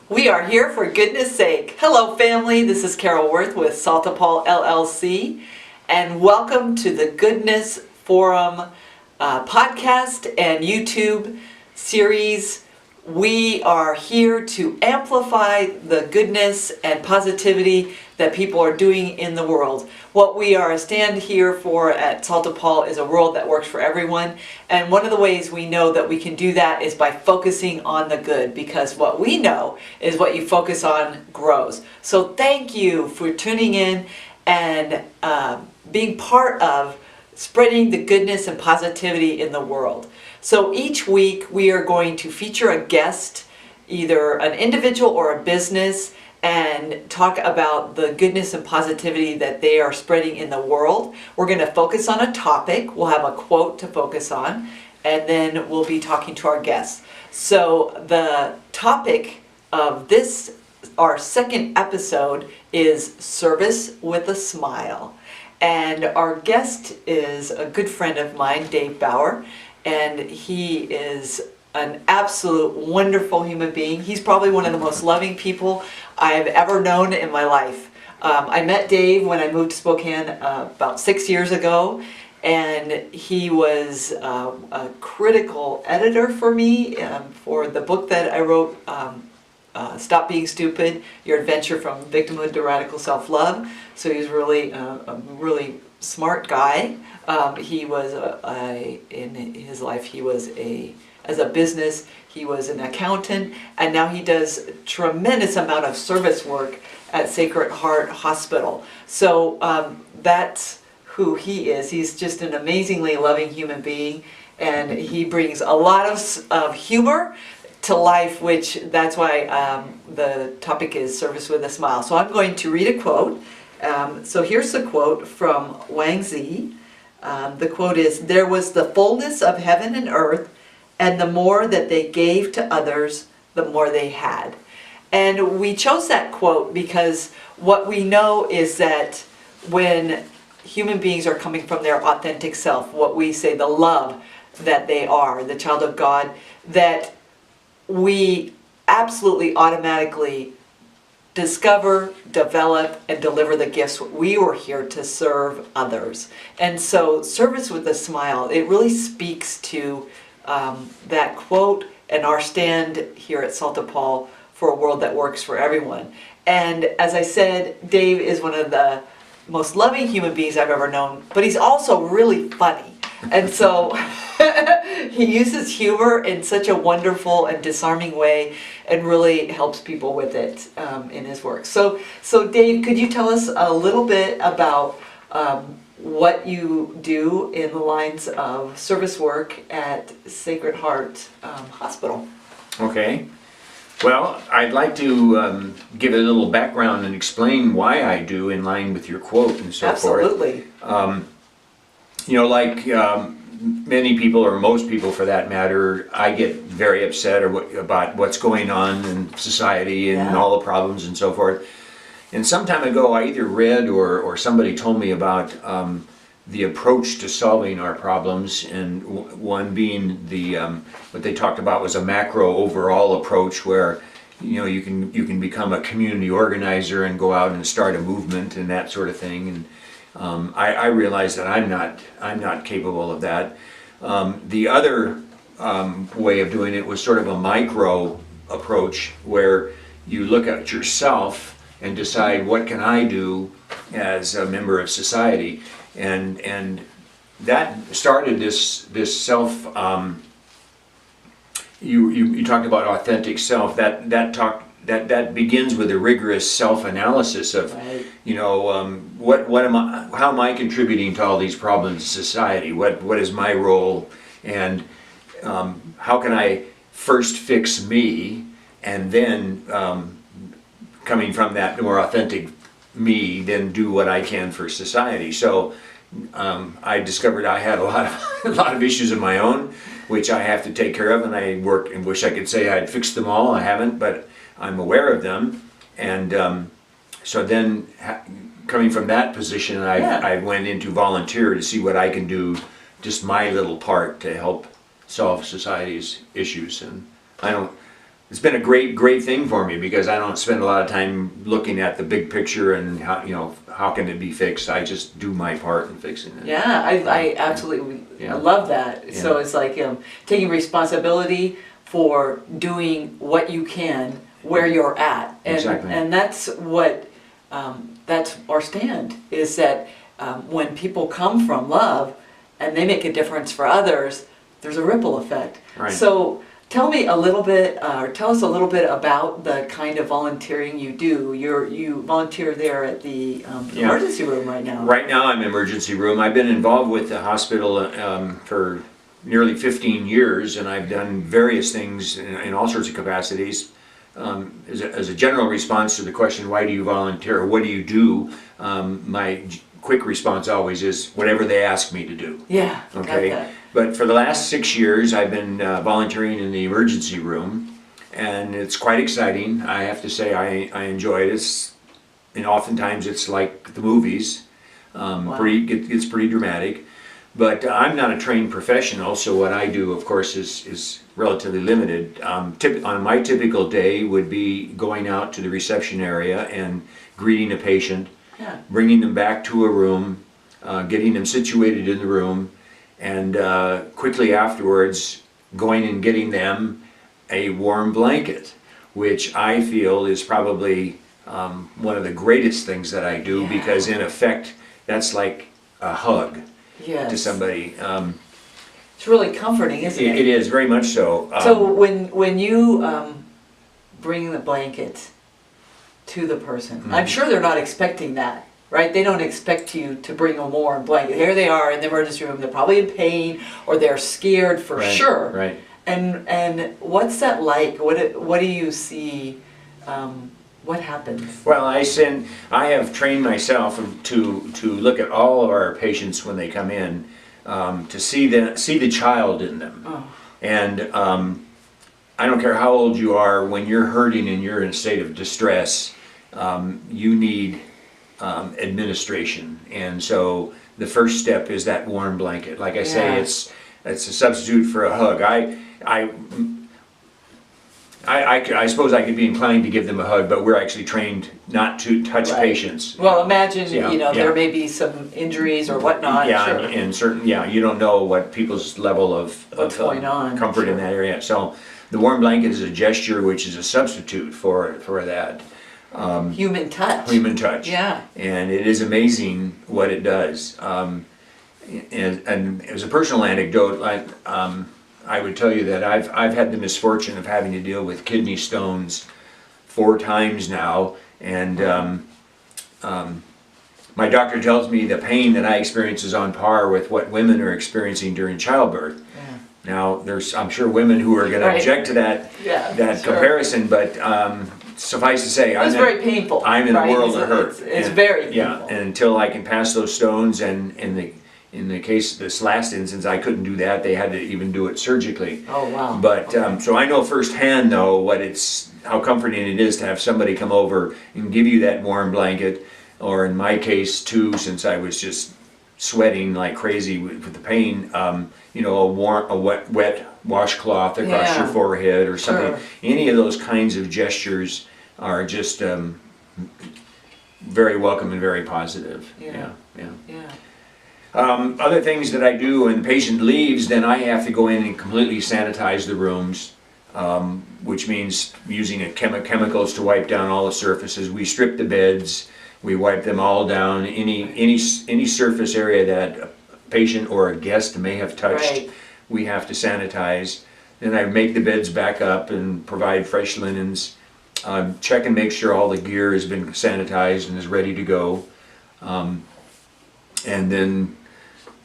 We are here for goodness sake. Hello family, this is Carol Wirth with Paul LLC, and welcome to the Goodness Forum podcast and YouTube series. We are here to amplify the goodness and positivity that people are doing in the world. What we are stand here for at Paul is a world that works for everyone, and one of the ways we know that we can do that is by focusing on the good, because what we know is what you focus on grows. So thank you for tuning in and being part of spreading the goodness and positivity in the world. So each week we are going to feature a guest, either an individual or a business, and talk about the goodness and positivity that they are spreading in the world. We're going to focus on a topic. We'll have a quote to focus on, and then we'll be talking to our guests. So the topic of this, our second episode, is Service with a Smile. And our guest is a good friend of mine, Dave Bauer, and he is an absolute wonderful human being. He's probably one of the most loving people I've ever known in my life. I met Dave when I moved to Spokane about 6 years ago, and he was a critical editor for me for the book that I wrote, Stop Being Stupid, Your Adventure from Victimhood to Radical Self-Love. So he was really a really smart guy. He was in his life, he was as a business, he was an accountant, and now he does tremendous amount of service work at Sacred Heart Hospital. So that's who he is. He's just an amazingly loving human being, and he brings a lot of humor to life, which that's why the topic is Service with a Smile. So I'm going to read a quote. So here's the quote from Wang Zi. The quote is, "There was the fullness of heaven and earth, and the more that they gave to others, the more they had." And we chose that quote because what we know is that when human beings are coming from their authentic self, what we say, the love that they are, the child of God, that we absolutely automatically discover, develop, and deliver the gifts. We were here to serve others. And so Service with a Smile, it really speaks to that quote and our stand here at Paul for a world that works for everyone. And as I said, Dave is one of the most loving human beings I've ever known, but he's also really funny. And so he uses humor in such a wonderful and disarming way and really helps people with it in his work. So Dave, could you tell us a little bit about what you do in the lines of service work at Sacred Heart Hospital? Okay. Well, I'd like to give a little background and explain why I do in line with your quote and so Absolutely. forth. Like many people, or most people for that matter, I get very upset about what's going on in society and all the problems and so forth. And some time ago, I either read or somebody told me about the approach to solving our problems, and one being the what they talked about was a macro overall approach, where you can become a community organizer and go out and start a movement and that sort of thing. And I realize that I'm not capable of that. The other way of doing it was sort of a micro approach, where you look at yourself and decide, what can I do as a member of society, and that started this self. You talked about authentic self. That begins with a rigorous self-analysis of, Right. How am I contributing to all these problems in society? What is my role, and how can I first fix me, and then coming from that more authentic me, then do what I can for society. So I discovered I had a lot of issues of my own, which I have to take care of, and I work and wish I could say I'd fixed them all. I haven't, but I'm aware of them. And so then coming from that position, I went into volunteer to see what I can do, just my little part to help solve society's issues. And it's been a great thing for me because I don't spend a lot of time looking at the big picture and how, how can it be fixed. I just do my part in fixing it. Yeah, I absolutely I love that. Yeah. So it's like taking responsibility for doing what you can where you're at, and Exactly. and that's what that's our stand is that when people come from love and they make a difference for others, there's a ripple effect. Right. So tell me a little bit, or tell us a little bit about the kind of volunteering you do. You volunteer there at the emergency room right now. Right now I'm in emergency room. I've been involved with the hospital for nearly 15 years, and I've done various things in all sorts of capacities. As a general response to the question, why do you volunteer, or what do you do, my quick response always is whatever they ask me to do. Yeah, Okay. got that. But for the last 6 years, I've been volunteering in the emergency room, and it's quite exciting. I have to say I enjoy it. And oftentimes it's like the movies. Wow. It's pretty dramatic. But I'm not a trained professional, so what I do, of course, is relatively limited. On my typical day would be going out to the reception area and greeting a patient, Yeah. bringing them back to a room, getting them situated in the room, and quickly afterwards going and getting them a warm blanket, which I feel is probably one of the greatest things that I do, Yeah. because in effect that's like a hug Yes. to somebody. It's really comforting, isn't it? It is very much so. So when you bring the blanket to the person, I'm sure they're not expecting that, right? They don't expect you to bring a warm blanket. Here they are in the emergency room. They're probably in pain or they're scared for Right, sure. right. And what's that like? What do you see? What happens? Well, I have trained myself to look at all of our patients when they come in, to see the child in them. Oh. And I don't care how old you are, when you're hurting and you're in a state of distress, you need administration. And so the first step is that warm blanket. Like I say, Yeah. it's a substitute for a hug. I suppose I could be inclined to give them a hug, but we're actually trained not to touch Right. patients. Well, imagine, Yeah, there yeah. may be some injuries or whatnot. Yeah, Sure. and certain, you don't know what people's level of What's going on, comfort in sure. that area. So the warm blanket is a gesture which is a substitute for that Human touch. human touch. Yeah. And it is amazing what it does. And as a personal anecdote, I would tell you that I've had the misfortune of having to deal with kidney stones 4 times now, and my doctor tells me the pain that I experience is on par with what women are experiencing during childbirth. Yeah. Now, I'm sure women who are going to Right. object to that Yeah, sure. comparison, but suffice to say, It's very painful. I'm in right? a world of hurt. It's And- very painful. Yeah, and until I can pass those stones, and in the case, this last instance, I couldn't do that. They had to even do it surgically. Oh, wow. But, so I know firsthand though how comforting it is to have somebody come over and give you that warm blanket, or in my case too, since I was just sweating like crazy with the pain, a wet washcloth across Yeah. your forehead or something. Sure. Any of those kinds of gestures are just very welcome and very positive. Yeah. Yeah. Yeah. Other things that I do when the patient leaves, then I have to go in and completely sanitize the rooms, which means using chemicals to wipe down all the surfaces. We strip the beds, we wipe them all down. Any surface area that a patient or a guest may have touched, Right. we have to sanitize. Then I make the beds back up and provide fresh linens. Check and make sure all the gear has been sanitized and is ready to go. And then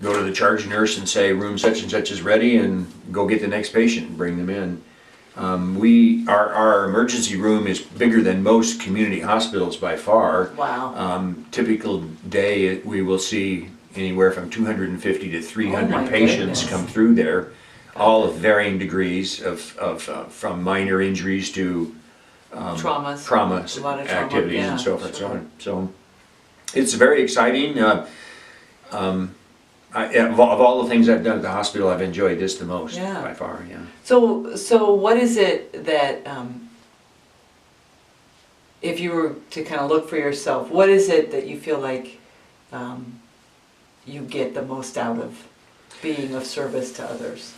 go to the charge nurse and say room such and such is ready, and go get the next patient and bring them in. Our emergency room is bigger than most community hospitals by far. Wow. Typical day we will see anywhere from 250 to 300 Oh my patients goodness. come through there, all of varying degrees from minor injuries to Traumas. trauma A lot of trauma, activities yeah, and so forth. sure. So it's very exciting. Of all the things I've done at the hospital, I've enjoyed this the most Yeah. by far. Yeah. So what is it that, if you were to kind of look for yourself, what is it that you feel like you get the most out of being of service to others?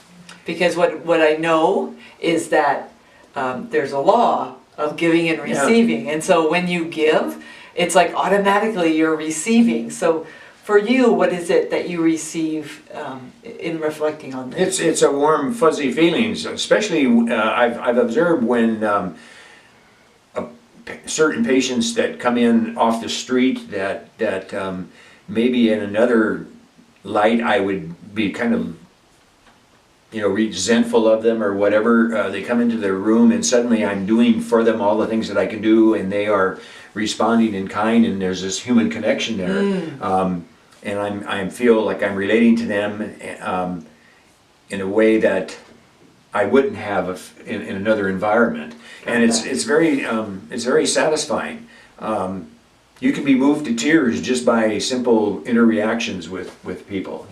Because what I know is that there's a law of giving and receiving, and so when you give, it's like automatically you're receiving. So for you, what is it that you receive in reflecting on this? It's a warm, fuzzy feelings, especially I've observed when certain patients that come in off the street that maybe in another light I would be kind of resentful of them or whatever. They come into their room and suddenly I'm doing for them all the things that I can do, and they are responding in kind, and there's this human connection there. And I feel like I'm relating to them in a way that I wouldn't have in another environment, and it's very satisfying. You can be moved to tears just by simple interreactions with people.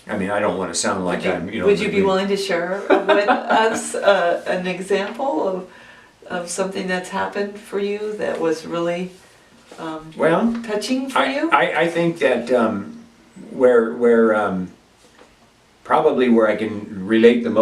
I mean, I don't want to sound like Would you be willing to share with us an example of something that's happened for you that was really touching for you? I think that where probably where I can relate the most